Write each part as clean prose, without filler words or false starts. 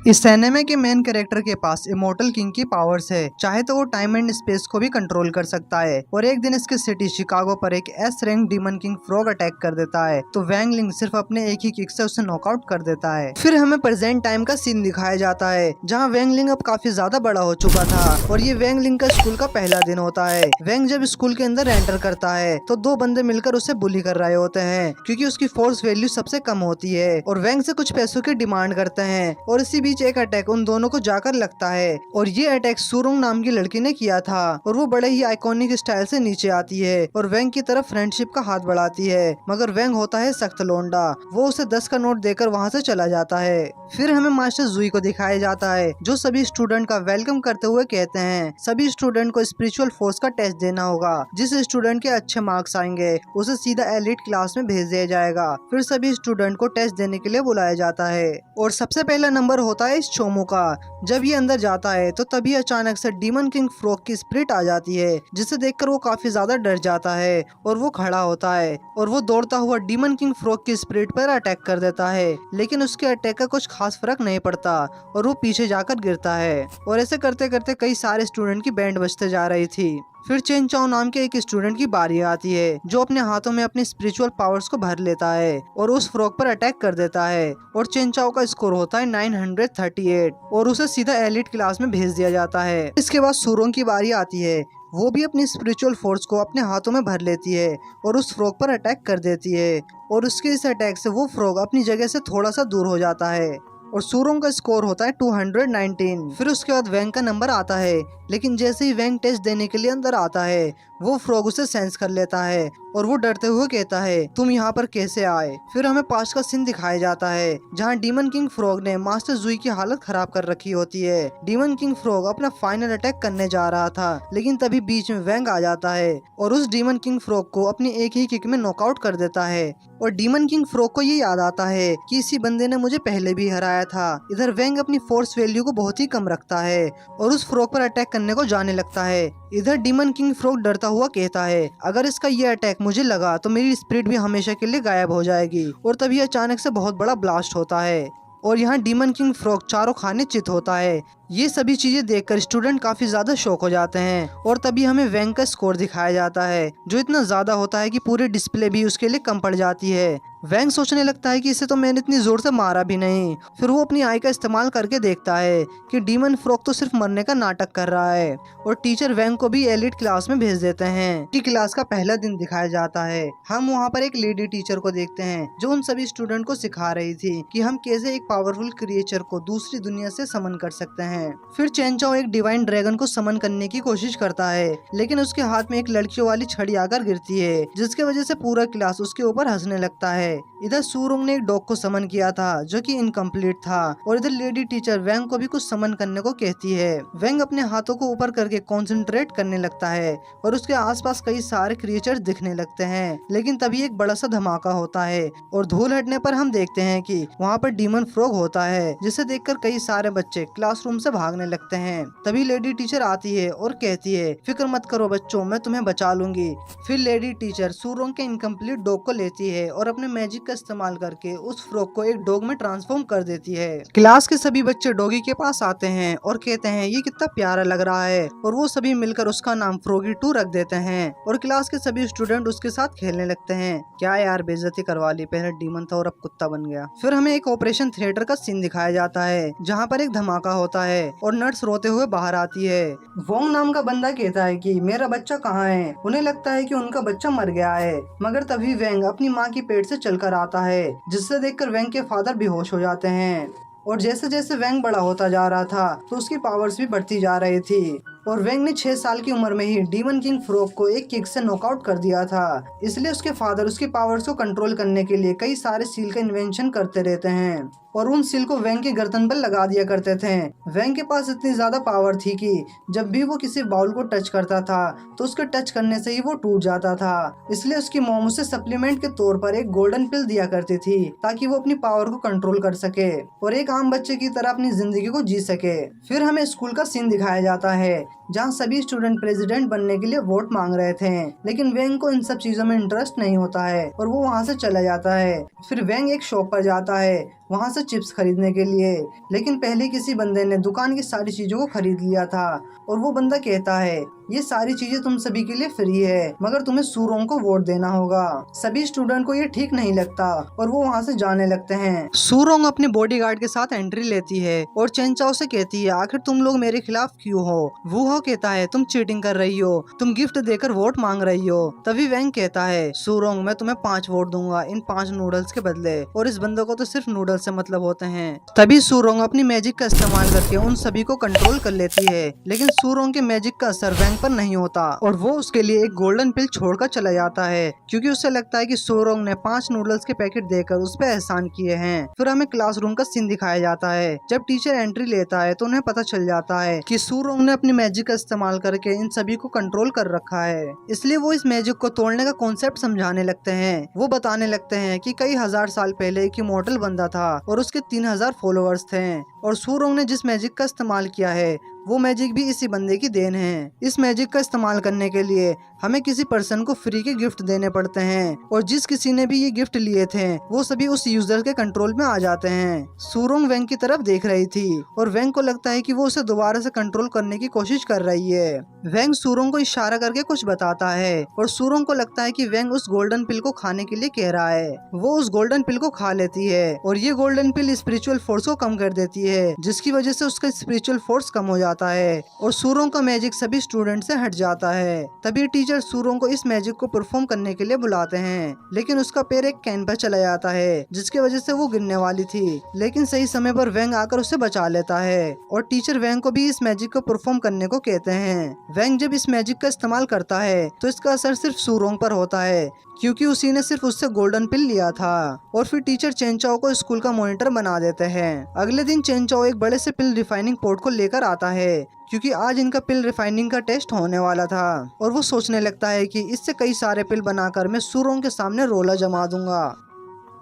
इस एनिमे के main character के पास इमोर्टल किंग की पावर्स है। चाहे तो वो टाइम एंड स्पेस को भी कंट्रोल कर सकता है। और एक दिन इसके सिटी शिकागो पर एक S rank demon king frog attack कर देता है तो वैंग लिंग सिर्फ अपने एक ही किक से उसे नॉकआउट कर देता है। फिर हमें प्रेजेंट टाइम का सीन दिखाया जाता है जहाँ वैंग लिंग अब काफी ज्यादा बड़ा हो चुका था और ये वैंग लिंग का स्कूल का पहला दिन होता है। वैंग जब स्कूल के अंदर एंटर करता है तो दो बंदे मिलकर उसे बुली कर रहे होते हैं क्योंकि उसकी फोर्स वैल्यू सबसे कम होती है और वैंग से कुछ पैसों की डिमांड करते हैं। और इसी बीच एक अटैक उन दोनों को जाकर लगता है और ये अटैक सुरुंग नाम की लड़की ने किया था और वो बड़े ही आइकॉनिक स्टाइल से नीचे आती है और वैंग की तरफ फ्रेंडशिप का हाथ बढ़ाती है। मगर वैंग होता है सख्त लोंडा, वो उसे 10 का नोट देकर वहाँ से चला जाता है। फिर हमें मास्टर जुई को दिखाया जाता है जो सभी स्टूडेंट का वेलकम करते हुए कहते हैं सभी स्टूडेंट को स्पिरिचुअल फोर्स का टेस्ट देना होगा। जिस स्टूडेंट के अच्छे मार्क्स आएंगे उसे सीधा एलिट क्लास में भेज दिया जाएगा। फिर सभी स्टूडेंट को टेस्ट देने के लिए बुलाया जाता है और सबसे पहला नंबर होता है इस चोमू का। जब ये अंदर जाता है तो तभी अचानक से डीमन किंग फ्रॉग की स्पिरिट आ जाती है जिसे देखकर वो काफी ज्यादा डर जाता है और वो खड़ा होता है और वो दौड़ता हुआ डीमन किंग फ्रॉग की स्पिरिट पर अटैक कर देता है। लेकिन उसके अटैक का कुछ खास फर्क नहीं पड़ता और वो पीछे जाकर गिरता है और ऐसे करते करते कई सारे स्टूडेंट की बैंड बजते जा रही थी। फिर चेन चाओ नाम के एक स्टूडेंट की बारी आती है जो अपने हाथों में अपने स्पिरिचुअल पावर्स को भर लेता है और उस फ्रॉग पर अटैक कर देता है और चेन चाओ का स्कोर होता है 938 और उसे सीधा एलिट क्लास में भेज दिया जाता है। इसके बाद सुरोंग की बारी आती है, वो भी अपनी स्पिरिचुअल फोर्स को अपने हाथों में भर लेती है और उस फ्रॉग पर अटैक कर देती है और उसके इस अटैक से वो फ्रॉग अपनी जगह से थोड़ा सा दूर हो जाता है और सुरोंग का स्कोर होता है 219। फिर उसके बाद वैंग का नंबर आता है लेकिन जैसे ही वैंग टेस्ट देने के लिए अंदर आता है वो फ्रॉग उसे सेंस कर लेता है और वो डरते हुए कहता है तुम यहाँ पर कैसे आए। फिर हमें पास्ट का सीन दिखाया जाता है जहाँ डीमन किंग फ्रॉग ने मास्टर जुई की हालत खराब कर रखी होती है। डीमन किंग फ्रॉग अपना फाइनल अटैक करने जा रहा था लेकिन तभी बीच में वैंग आ जाता है और उस डीमन किंग फ्रॉग को अपनी एक ही किक में नॉकआउट कर देता है और डीमन किंग फ्रॉग को ये याद आता है कि इसी बंदे ने मुझे पहले भी हराया था। इधर वैंग अपनी फोर्स वैल्यू को बहुत ही कम रखता है और उस फ्रॉग पर अटैक करने को जाने लगता है। इधर डीमन किंग फ्रॉग डरता हुआ कहता है अगर इसका ये अटैक मुझे लगा तो मेरी स्पिरिट भी हमेशा के लिए गायब हो जाएगी। और तभी अचानक से बहुत बड़ा ब्लास्ट होता है और यहाँ डीमन किंग फ्रॉग चारों खाने चित होता है। ये सभी चीजें देखकर स्टूडेंट काफी ज्यादा शॉक हो जाते हैं और तभी हमें वैंग का स्कोर दिखाया जाता है जो इतना ज्यादा होता है कि पूरी डिस्प्ले भी उसके लिए कम पड़ जाती है। वैंग सोचने लगता है कि इसे तो मैंने इतनी जोर से मारा भी नहीं। फिर वो अपनी आई का इस्तेमाल करके देखता है कि डीमन फ्रॉग तो सिर्फ मरने का नाटक कर रहा है और टीचर वैंग को भी एलिट क्लास में भेज देते हैं। की क्लास का पहला दिन दिखाया जाता है। हम वहाँ पर एक लेडी टीचर को देखते हैं जो उन सभी स्टूडेंट को सिखा रही थी कि हम कैसे एक पावरफुल क्रिएचर को दूसरी दुनिया से समन कर सकते हैं। फिर चेन चाओ एक डिवाइन ड्रैगन को समन करने की कोशिश करता है लेकिन उसके हाथ में एक लड़कियों वाली छड़ी आकर गिरती है जिसके वजह से पूरा क्लास उसके ऊपर हंसने लगता है। इधर सुरुंग ने एक डॉग को समन किया था जो कि इनकम्प्लीट था और इधर लेडी टीचर वैंग को भी कुछ समन करने को कहती है। वैंग अपने हाथों को ऊपर करके कंसंट्रेट करने लगता है और उसके आसपास कई सारे क्रिएचर दिखने लगते हैं लेकिन तभी एक बड़ा सा धमाका होता है और धूल हटने पर हम देखते हैं कि वहाँ पर डीमन फ्रॉग होता है जिसे देखकर कई सारे बच्चे क्लासरूम से भागने लगते हैं। तभी लेडी टीचर आती है और कहती है फिक्र मत करो बच्चों, मैं तुम्हें बचा लूंगी। फिर लेडी टीचर सुरोंग के इनकम्प्लीट डॉग को लेती है और अपने मैजिक का इस्तेमाल करके उस फ्रॉग को एक डॉग में ट्रांसफॉर्म कर देती है। क्लास के सभी बच्चे डॉगी के पास आते हैं और कहते हैं ये कितना प्यारा लग रहा है और वो सभी मिलकर उसका नाम फ्रॉगी 2 रख देते हैं और क्लास के सभी स्टूडेंट उसके साथ खेलने लगते हैं। क्या यार बेइज्जती करवा ली, पहले डीमन था और अब कुत्ता बन गया। फिर हमें एक ऑपरेशन थिएटर का सीन दिखाया जाता है जहाँ पर एक धमाका होता है और नर्स रोते हुए बाहर आती है। वोंग नाम का बंदा कहता है कि मेरा बच्चा कहाँ है। उन्हें लगता है कि उनका बच्चा मर गया है मगर तभी वैंग अपनी माँ की पेट से चलकर आता है जिससे देखकर वैंग के फादर बेहोश हो जाते हैं और जैसे जैसे वैंग बड़ा होता जा रहा था तो उसकी पावर्स भी बढ़ती जा रही थी और वैंग ने 6 साल की उम्र में ही डीमन किंग फ्रॉग को एक किक से नॉकआउट कर दिया था। इसलिए उसके फादर उसकी पावर्स को कंट्रोल करने के लिए कई सारे सील का इन्वेंशन करते रहते हैं और उन सील को वैंग के गर्दन पर लगा दिया करते थे। वैंग के पास इतनी ज्यादा पावर थी कि जब भी वो किसी बाउल को टच करता था तो उसके टच करने से ही वो टूट जाता था। इसलिए उसकी मॉम उसे सप्लीमेंट के तौर पर एक गोल्डन पिल दिया करती थी ताकि वो अपनी पावर को कंट्रोल कर सके और एक आम बच्चे की तरह अपनी जिंदगी को जी सके। फिर हमें स्कूल का सीन दिखाया जाता है जहाँ सभी स्टूडेंट प्रेसिडेंट बनने के लिए वोट मांग रहे थे। लेकिन वेंग को इन सब चीजों में इंटरेस्ट नहीं होता है और वो वहाँ से चला जाता है। फिर वेंग एक शॉप पर जाता है वहाँ से चिप्स खरीदने के लिए। लेकिन पहले किसी बंदे ने दुकान की सारी चीजों को खरीद लिया था और वो बंदा कहता है ये सारी चीजें तुम सभी के लिए फ्री है, मगर तुम्हें सूरोंग को वोट देना होगा। सभी स्टूडेंट को ये ठीक नहीं लगता और वो वहाँ से जाने लगते हैं। सूरोंग अपने बॉडीगार्ड के साथ एंट्री लेती है और चेंचाओ से कहती है आखिर तुम लोग मेरे खिलाफ क्यों हो। वूहो कहता है तुम चीटिंग कर रही हो, तुम गिफ्ट देकर वोट मांग रही हो। तभी वेंग कहता है सूरोंग मैं तुम्हें 5 वोट दूंगा इन 5 नूडल्स के बदले, और इस बंदे को तो सिर्फ नूडल्स से मतलब होते हैं। तभी सूरोंग अपनी मैजिक का इस्तेमाल करके उन सभी को कंट्रोल कर लेती है। लेकिन सूरोंग के मैजिक का असर वेंग पर नहीं होता और वो उसके लिए एक गोल्डन पिल छोड़कर चला जाता है, क्योंकि उसे लगता है कि सूरोंग ने 5 नूडल्स के पैकेट देकर उस पर एहसान किए हैं। फिर हमें क्लासरूम का सीन दिखाया जाता है। जब टीचर एंट्री लेता है तो उन्हें पता चल जाता है कि सूरोंग ने अपनी मैजिक का इस्तेमाल करके इन सभी को कंट्रोल कर रखा है। इसलिए वो इस मैजिक को तोड़ने का कॉन्सेप्ट समझाने लगते हैं। वो बताने लगते हैं कि कई हजार साल पहले एक इमॉर्टल बंदा था और उसके 3000 फॉलोअर्स थे, और सूरोंग ने जिस मैजिक का इस्तेमाल किया है वो मैजिक भी इसी बंदे की देन है। इस मैजिक का इस्तेमाल करने के लिए हमें किसी पर्सन को फ्री के गिफ्ट देने पड़ते हैं, और जिस किसी ने भी ये गिफ्ट लिए थे वो सभी उस यूजर के कंट्रोल में आ जाते हैं। सूरोंग वेंग की तरफ देख रही थी और वेंग को लगता है कि वो उसे दोबारा से कंट्रोल करने की कोशिश कर रही है। वेंग सूरोंग को इशारा करके कुछ बताता है और सूरोंग को लगता है कि वेंग उस गोल्डन पिल को खाने के लिए कह रहा है। वो उस गोल्डन पिल को खा लेती है और ये गोल्डन पिल स्पिरिचुअल फोर्स को कम कर देती है, जिसकी वजह से उसका स्पिरिचुअल फोर्स कम हो जाता है और सूरोंग का मैजिक सभी स्टूडेंट से हट जाता है। तभी टीचर सूरोंग को इस मैजिक को परफॉर्म करने के लिए बुलाते हैं, लेकिन उसका पैर एक कैन पर चला जाता है जिसकी वजह से वो गिरने वाली थी। लेकिन सही समय पर वेंग आकर उसे बचा लेता है और टीचर वेंग को भी इस मैजिक को परफॉर्म करने को कहते हैं। वेंग जब इस मैजिक का इस्तेमाल करता है तो इसका असर सिर्फ सूरोंग पर होता है, क्योंकि उसी ने सिर्फ उससे गोल्डन पिल लिया था। और फिर टीचर चेंचाओ को स्कूल का मॉनिटर बना देते हैं। अगले दिन चेंचाओ एक बड़े से पिल रिफाइनिंग पोर्ट को लेकर आता है, क्योंकि आज इनका पिल रिफाइनिंग का टेस्ट होने वाला था, और वो सोचने लगता है कि इससे कई सारे पिल बनाकर मैं सूरोंग के सामने रोला जमा दूंगा।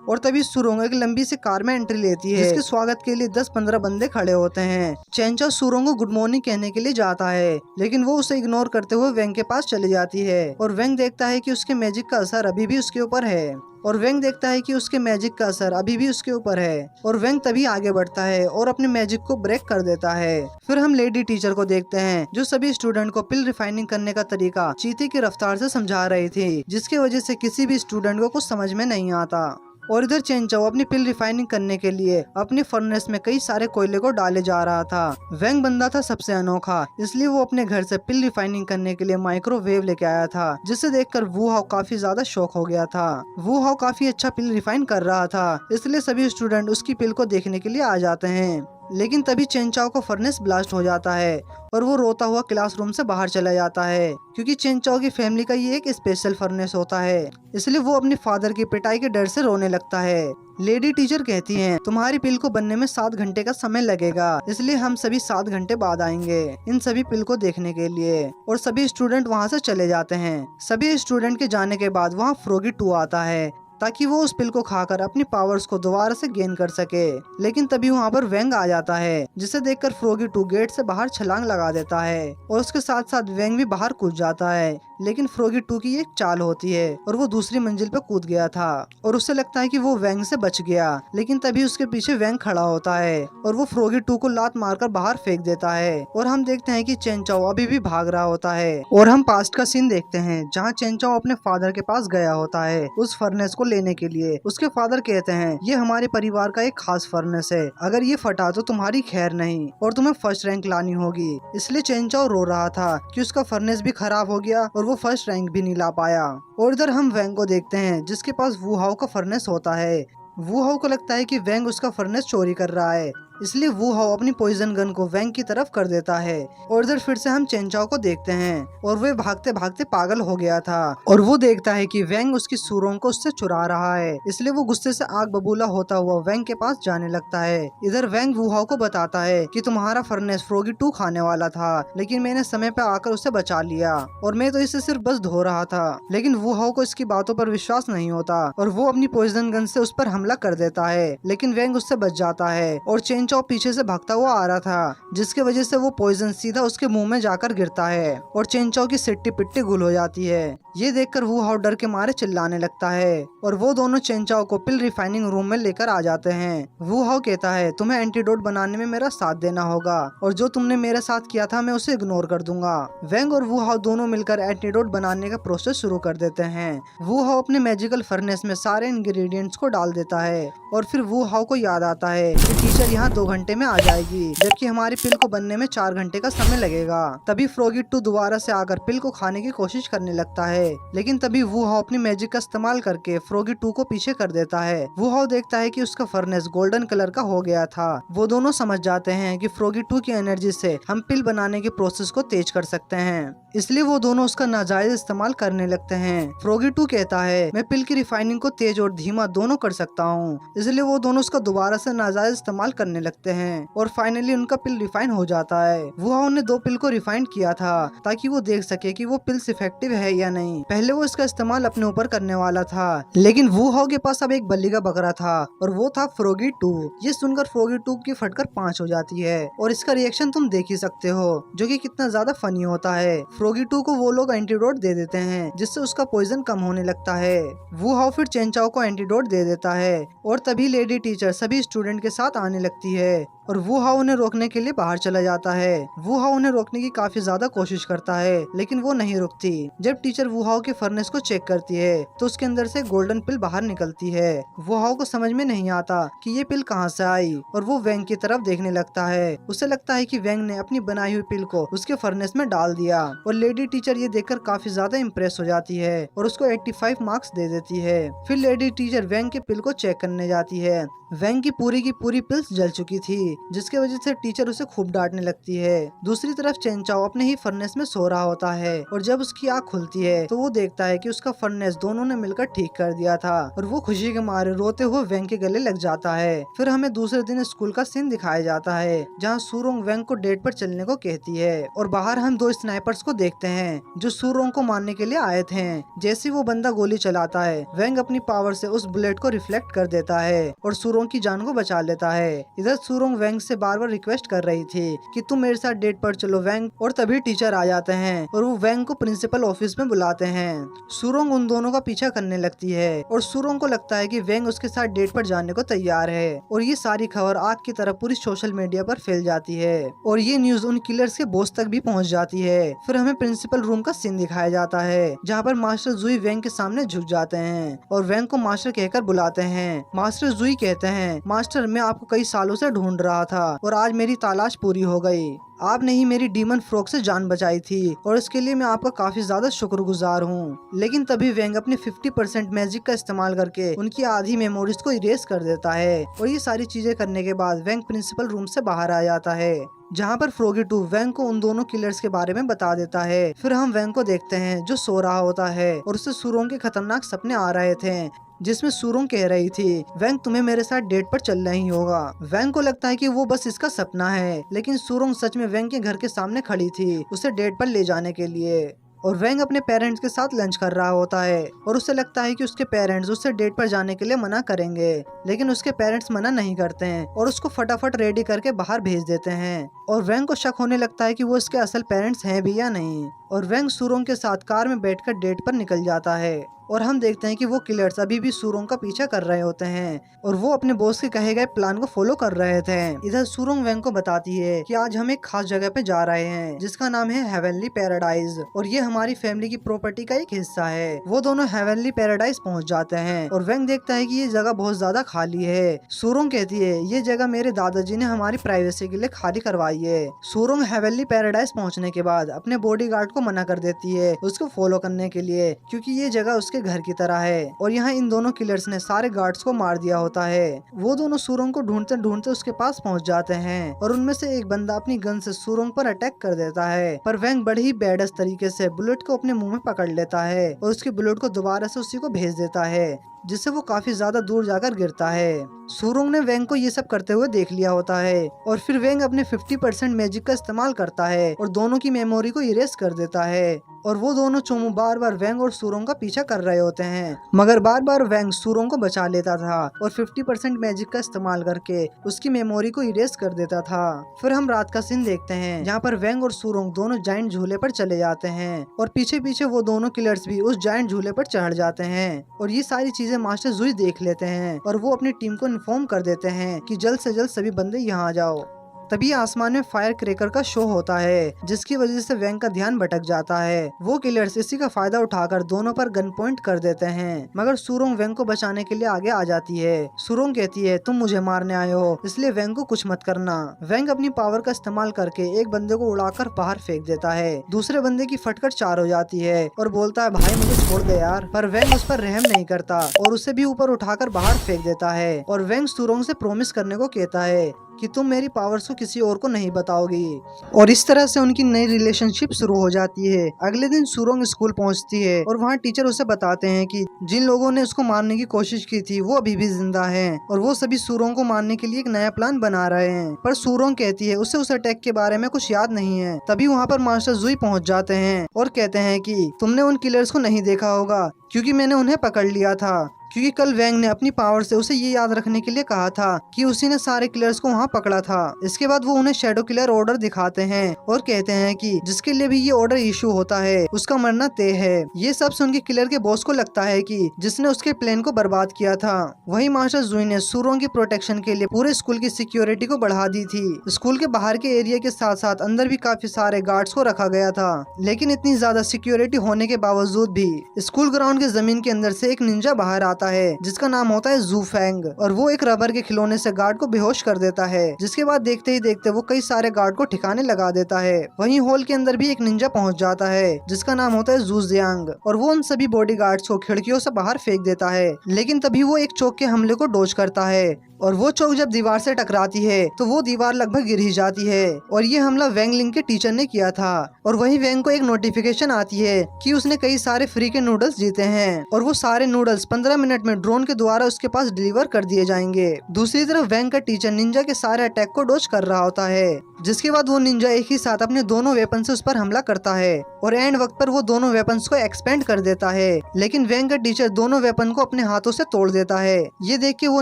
और तभी सूरोंग एक लंबी सी कार में एंट्री लेती है, जिसके स्वागत के लिए 10-15 बंदे खड़े होते हैं। चेंचाओ सूरोंग को गुड मॉर्निंग कहने के लिए जाता है, लेकिन वो उसे इग्नोर करते हुए वेंग के पास चली जाती है और वेंग देखता है कि उसके मैजिक का असर अभी भी उसके ऊपर है और वेंग देखता है कि उसके मैजिक का असर अभी भी उसके ऊपर है, और वेंग तभी आगे बढ़ता है और अपने मैजिक को ब्रेक कर देता है। फिर हम लेडी टीचर को देखते हैं जो सभी स्टूडेंट को पिल रिफाइनिंग करने का तरीका चीते की रफ्तार से समझा रही थी, जिसकी वजह से किसी भी स्टूडेंट को कुछ समझ में नहीं आता। और इधर चेंचाओ अपनी पिल रिफाइनिंग करने के लिए अपने फर्नेस में कई सारे कोयले को डाले जा रहा था। वेंग बंदा था सबसे अनोखा, इसलिए वो अपने घर से पिल रिफाइनिंग करने के लिए माइक्रोवेव लेके आया था, जिसे देखकर वू हाउ काफी ज्यादा शॉक हो गया था। वू हाउ काफी अच्छा पिल रिफाइन कर रहा था, इसलिए सभी स्टूडेंट उसकी पिल को देखने के लिए आ जाते हैं। लेकिन तभी चेंचाओ को फर्नेस ब्लास्ट हो जाता है और वो रोता हुआ क्लासरूम से बाहर चला जाता है, क्योंकि चेंचाओ की फैमिली का ये एक स्पेशल फर्नेस होता है, इसलिए वो अपने फादर की पिटाई के डर से रोने लगता है। लेडी टीचर कहती हैं तुम्हारी पिल को बनने में 7 घंटे का समय लगेगा, इसलिए हम सभी 7 घंटे बाद आएंगे इन सभी पिल को देखने के लिए। और सभी स्टूडेंट वहाँ से चले जाते हैं। सभी स्टूडेंट के जाने के बाद वहाँ फ्रॉगी 2 आता है ताकि वो उस पिल को खाकर अपनी पावर्स को दोबारा से गेन कर सके। लेकिन तभी वहाँ पर वेंग आ जाता है, जिसे देखकर फ्रॉगी 2 गेट से बाहर छलांग लगा देता है और उसके साथ साथ वेंग भी बाहर कूद जाता है। लेकिन फ्रॉगी 2 की एक चाल होती है और वो दूसरी मंजिल पे कूद गया था और उसे लगता है कि वो वेंग से बच गया। लेकिन तभी उसके पीछे वेंग खड़ा होता है और वो फ्रॉगी 2 को लात मारकर बाहर फेंक देता है और हम देखते हैं कि चेंचाओ अभी भी भाग रहा होता है। और हम पास्ट का सीन देखते हैं जहाँ चेंचाओ अपने फादर के पास गया होता है उस फर्नेस को लेने के लिए। उसके फादर कहते हैं ये हमारे परिवार का एक खास फर्नेस है, अगर ये फटा तो तुम्हारी खैर नहीं और तुम्हें फर्स्ट रैंक लानी होगी। इसलिए चेंचाओ रो रहा था कि उसका फर्नेस भी खराब हो गया और वो फर्स्ट रैंक भी नहीं ला पाया। और इधर हम वेंग को देखते हैं जिसके पास वू हाउ का फर्नेस होता है। वू हाउ को लगता है कि वेंग उसका फर्नेस चोरी कर रहा है, इसलिए वू हाउ अपनी पॉइजन गन को वेंग की तरफ कर देता है। और इधर फिर से हम चेंचाओ को देखते हैं और वे भागते भागते पागल हो गया था और वो देखता है कि वेंग उसकी सूरों को उससे चुरा रहा है, इसलिए वो गुस्से से आग बबूला होता हुआ वेंग के पास जाने लगता है। इधर वेंग वू हाउ को बताता है कि तुम्हारा फर्नेस फ्रॉगी 2 खाने वाला था, लेकिन मैंने समय पे आकर उसे बचा लिया और मैं तो इसे सिर्फ बस धो रहा था। लेकिन वू हाउ को इसकी बातों पर विश्वास नहीं होता और वो अपनी पॉइजन गन से उस पर हमला कर देता है, लेकिन वेंग उससे बच जाता है और चेंचाओ चाओ पीछे से भागता हुआ आ रहा था, जिसकी वजह से वो पॉइजन सीधा उसके मुंह में जाकर गिरता है और चेन चाओ की सिट्टी पिट्टी गुल हो जाती है। ये देखकर वू हाओ डर के मारे चिल्लाने लगता है और वो दोनों चेन चाओ को पिल रिफाइनिंग रूम में लेकर आ जाते हैं। वू हाओ कहता है तुम्हें एंटीडोट बनाने में मेरा साथ देना होगा और जो तुमने मेरे साथ किया था मैं उसे इग्नोर कर दूंगा। वेंग और वू हाओ दोनों मिलकर एंटीडोट बनाने का प्रोसेस शुरू कर देते हैं। वू हाओ अपने मैजिकल फर्नेस में सारे इंग्रेडिएंट्स को डाल देता है और फिर वू हाओ को याद आता है कि टीचर यहाँ 2 घंटे में आ जाएगी, जबकि हमारी पिल को बनने में 4 घंटे का समय लगेगा। तभी फ्रॉगी 2 दोबारा से आकर पिल को खाने की कोशिश करने लगता है, लेकिन तभी वू हाओ अपनी मैजिक का इस्तेमाल करके फ्रॉगी 2 को पीछे कर देता है। वू हाओ देखता है कि उसका फर्नेस गोल्डन कलर का हो गया था। वो दोनों समझ जाते हैं कि फ्रॉगी 2 की एनर्जी से हम पिल बनाने के प्रोसेस को तेज कर सकते हैं, इसलिए वो दोनों उसका नाजायज इस्तेमाल करने लगते हैं। फ्रॉगी 2 कहता है मैं पिल की रिफाइनिंग को तेज और धीमा दोनों कर सकता हूँ, इसलिए वो दोनों उसका दोबारा से नाजायज इस्तेमाल करने लगते हैं और फाइनली उनका पिल रिफाइन हो जाता है। वू हाओ ने 2 पिल को रिफाइन किया था ताकि वो देख सके कि वो पिल्स इफेक्टिव है या नहीं। पहले वो इसका इस्तेमाल अपने ऊपर करने वाला था, लेकिन वू हाओ के पास अब एक बल्ली का बकरा था और वो था फ्रॉगी 2। ये सुनकर फ्रॉगी 2 की फटकर 5 हो जाती है और इसका रिएक्शन तुम देख ही सकते हो, जो कि कितना ज्यादा फनी होता है। फ्रॉगी 2 को वो लोग एंटीडोट दे देते हैं जिससे उसका पॉइजन कम होने लगता है। वू हाओ फिर चेन चाओ को एंटीडोट दे देता है और तभी लेडी टीचर सभी स्टूडेंट के साथ आने लगती है और वू हाओ उन्हें रोकने के लिए बाहर चला जाता है। वू हाओ उन्हें रोकने की काफी ज्यादा कोशिश करता है, लेकिन वो नहीं रुकती। जब टीचर वू हाओ के फर्नेस को चेक करती है तो उसके अंदर से गोल्डन पिल बाहर निकलती है। वू हाओ को समझ में नहीं आता कि ये पिल कहाँ से आई और वो वेंग की तरफ देखने लगता है। उसे लगता है कि वेंग ने अपनी बनाई हुई पिल को उसके फर्नेस में डाल दिया और लेडी टीचर ये देखकर काफी ज्यादा इम्प्रेस हो जाती है और उसको 85 मार्क्स दे देती है। फिर लेडी टीचर वेंग के पिल को चेक करने जाती है। वेंग की पूरी पिल्स जल चुकी थी, जिसके वजह से टीचर उसे खूब डांटने लगती है। दूसरी तरफ चेन चाओ अपने ही फर्नेस में सो रहा होता है और जब उसकी आँख खुलती है तो वो देखता है कि उसका फर्नेस दोनों ने मिलकर ठीक कर दिया था और वो खुशी के मारे रोते हुए वेंग के गले लग जाता है। फिर हमें दूसरे दिन स्कूल का सीन दिखाया जाता है जहाँ सूरोंग वेंग को डेट पर चलने को कहती है और बाहर हम 2 स्नाइपर्स को देखते हैं जो सूरोंग को मारने के लिए आए थे। जैसे वो बंदा गोली चलाता है, वेंग अपनी पावर से उस बुलेट को रिफ्लेक्ट कर देता है और सूरोंग की जान को बचा लेता है। इधर सूरोंग वेंग से बार बार रिक्वेस्ट कर रही थी कि तुम मेरे साथ डेट पर चलो वेंग, और तभी टीचर आ जाते हैं और वो वेंग को प्रिंसिपल ऑफिस में बुलाते हैं। सूरोंग उन दोनों का पीछा करने लगती है और सूरोंग को लगता है कि वेंग उसके साथ डेट पर जाने को तैयार है और ये सारी खबर आग की तरह पूरी सोशल मीडिया पर फैल जाती है और ये न्यूज उन किलर्स के बॉस तक भी पहुंच जाती है। फिर हमें प्रिंसिपल रूम का सीन दिखाया जाता है जहाँ पर मास्टर जुई वेंग के सामने झुक जाते हैं और वेंग को मास्टर कहकर बुलाते हैं। मास्टर जुई कहते हैं मास्टर मैं आपको कई सालों से ढूंढ रहा था और आज मेरी तलाश पूरी हो गई। आपने ही मेरी डीमन फ्रॉग से जान बचाई थी और इसके लिए मैं आपका काफी ज्यादा शुक्रगुजार हूँ। लेकिन तभी वेंग अपने 50% मैजिक का इस्तेमाल करके उनकी आधी मेमोरीज को इरेज कर देता है और ये सारी चीजें करने के बाद वेंग प्रिंसिपल रूम से बाहर आ जाता है जहाँ पर फ्रॉगी 2 वेंग को उन दोनों किलर्स के बारे में बता देता है। फिर हम वेंग को देखते हैं जो सो रहा होता है और उसे सूरों के खतरनाक सपने आ रहे थे जिसमें सूरों कह रही थी वेंग तुम्हें मेरे साथ डेट पर चलना ही होगा। वेंग को लगता है कि वो बस इसका सपना है, लेकिन सूरों सच में वेंग के घर के सामने खड़ी थी उसे डेट पर ले जाने के लिए और वेंग अपने पेरेंट्स के साथ लंच कर रहा होता है और उसे लगता है कि उसके पेरेंट्स उससे डेट पर जाने के लिए मना करेंगे, लेकिन उसके पेरेंट्स मना नहीं करते हैं और उसको फटाफट रेडी करके बाहर भेज देते हैं और वेंग को शक होने लगता है कि वो उसके असल पेरेंट्स हैं भी या नहीं और वेंग सूरों के साथ कार में बैठकर डेट पर निकल जाता है और हम देखते हैं कि वो किलर्स अभी भी सूरों का पीछा कर रहे होते हैं और वो अपने बॉस के कहे गए प्लान को फॉलो कर रहे थे। इधर सूरोंग वेंग को बताती है कि आज हम एक खास जगह पे जा रहे हैं जिसका नाम है हेवनली पैराडाइज और ये हमारी फैमिली की प्रॉपर्टी का एक हिस्सा है। वो दोनों हेवनली पैराडाइज पहुंच जाते हैं और वेंग देखता है कि ये जगह बहुत ज्यादा खाली है। सूरोंग कहती है ये जगह मेरे दादाजी ने हमारी प्राइवेसी के लिए खाली करवाई है। सूरोंग हेवनली पैराडाइज पहुँचने के बाद अपने बॉडीगार्ड को मना कर देती है उसको फॉलो करने के लिए, क्योंकि ये जगह उसके घर की तरह है और यहाँ इन दोनों किलर्स ने सारे गार्ड्स को मार दिया होता है। वो दोनों सूरोंग को ढूंढते ढूंढते उसके पास पहुँच जाते हैं और उनमें से एक बंदा अपनी गन से सूरोंग पर अटैक कर देता है, पर वेंग बड़े ही बैडस तरीके से बुलेट को अपने मुंह में पकड़ लेता है और उसकी बुलेट को दोबारा से उसी को भेज देता है जिससे वो काफी ज्यादा दूर जाकर गिरता है। सुरोंग ने वेंग को ये सब करते हुए देख लिया होता है और फिर वेंग अपने 50% मैजिक का इस्तेमाल करता है और दोनों की मेमोरी को इरेज कर देता है और वो दोनों चोमू बार बार वेंग और सुरोंग का पीछा कर रहे होते हैं, मगर बार बार वेंग सुरोंग को बचा लेता था और 50% मैजिक का इस्तेमाल करके उसकी मेमोरी को इरेज कर देता था। फिर हम रात का सीन देखते हैं जहाँ पर वेंग और सुरोंग दोनों जाइंट झूले पर चले जाते हैं और पीछे पीछे वो दोनों किलर्स भी उस जाइंट झूले पर चढ़ जाते हैं और ये सारी चीजें मास्टर जुई देख लेते हैं और वो अपनी टीम को इन्फॉर्म कर देते हैं कि जल्द से जल्द सभी बंदे यहाँ आ जाओ। तभी आसमान में फायर क्रैकर का शो होता है जिसकी वजह से वेंग का ध्यान भटक जाता है। वो किलर्स इसी का फायदा उठाकर दोनों पर गन पॉइंट कर देते हैं, मगर सुरोंग वेंग को बचाने के लिए आगे आ जाती है। सुरोंग कहती है तुम मुझे मारने आए हो इसलिए वेंग को कुछ मत करना। वेंग अपनी पावर का इस्तेमाल करके एक बंदे को उड़ाकर बाहर फेंक देता है। दूसरे बंदे की फटकर 4 हो जाती है और बोलता है भाई मुझे छोड़ दे यार, पर वेंग उस पर रहम नहीं करता और उसे भी ऊपर उठाकर बाहर फेंक देता है। और वेंग सुरोंग से प्रॉमिस करने को कहता है कि तुम मेरी पावर्स को किसी और को नहीं बताओगी और इस तरह से उनकी नई रिलेशनशिप शुरू हो जाती है। अगले दिन सुरोंग स्कूल पहुंचती है और वहाँ टीचर उसे बताते हैं कि जिन लोगों ने उसको मारने की कोशिश की थी वो अभी भी जिंदा हैं और वो सभी सुरोंग को मारने के लिए एक नया प्लान बना रहे हैं। पर सुरोंग कहती है उसे उस अटैक के बारे में कुछ याद नहीं है। तभी वहाँ पर मास्टर जुई पहुँच जाते हैं और कहते हैं कि तुमने उन किलर्स को नहीं देखा होगा क्योंकि मैंने उन्हें पकड़ लिया था, क्योंकि कल वेंग ने अपनी पावर से उसे ये याद रखने के लिए कहा था कि उसी ने सारे किलर्स को वहाँ पकड़ा था। इसके बाद वो उन्हें शैडो किलर ऑर्डर दिखाते हैं और कहते हैं कि जिसके लिए भी ये ऑर्डर इशू होता है उसका मरना तय है। ये सब सुन के किलर के बॉस को लगता है कि जिसने उसके प्लान को बर्बाद किया था वही मास्टर जुई ने सुरोंग की प्रोटेक्शन के लिए पूरे स्कूल की सिक्योरिटी को बढ़ा दी थी। स्कूल के बाहर के एरिया के साथ साथ अंदर भी काफी सारे गार्ड्स को रखा गया था, लेकिन इतनी ज्यादा सिक्योरिटी होने के बावजूद भी स्कूल ग्राउंड के जमीन के अंदर से एक निंजा बाहर आता है जिसका नाम होता है जू फेंग और वो एक रबर के खिलौने से गार्ड को बेहोश कर देता है, जिसके बाद देखते ही देखते वो कई सारे गार्ड को ठिकाने लगा देता है। वहीं हॉल के अंदर भी एक निंजा पहुंच जाता है जिसका नाम होता है जू जियांग और वो उन सभी बॉडी गार्ड्स को खिड़कियों से बाहर फेंक देता है, लेकिन तभी वो एक चौक के हमले को डॉज करता है और वो चौक जब दीवार से टकराती है तो वो दीवार लगभग गिर ही जाती है और ये हमला वेंग लिंग के टीचर ने किया था। और वहीं वेंग को एक नोटिफिकेशन आती है कि उसने कई सारे फ्री के नूडल्स जीते हैं और वो सारे नूडल्स 15 मिनट में ड्रोन के द्वारा उसके पास डिलीवर कर दिए जाएंगे। दूसरी तरफ वेंग का टीचर निंजा के सारे अटैक को डॉज कर रहा होता है, जिसके बाद वो निंजा एक ही साथ अपने दोनों वेपन से उस पर हमला करता है और एंड वक्त पर वो दोनों वेपन्स को एक्सपेंड कर देता है, लेकिन वेंग का टीचर दोनों वेपन को अपने हाथों से तोड़ देता है। ये देख के वो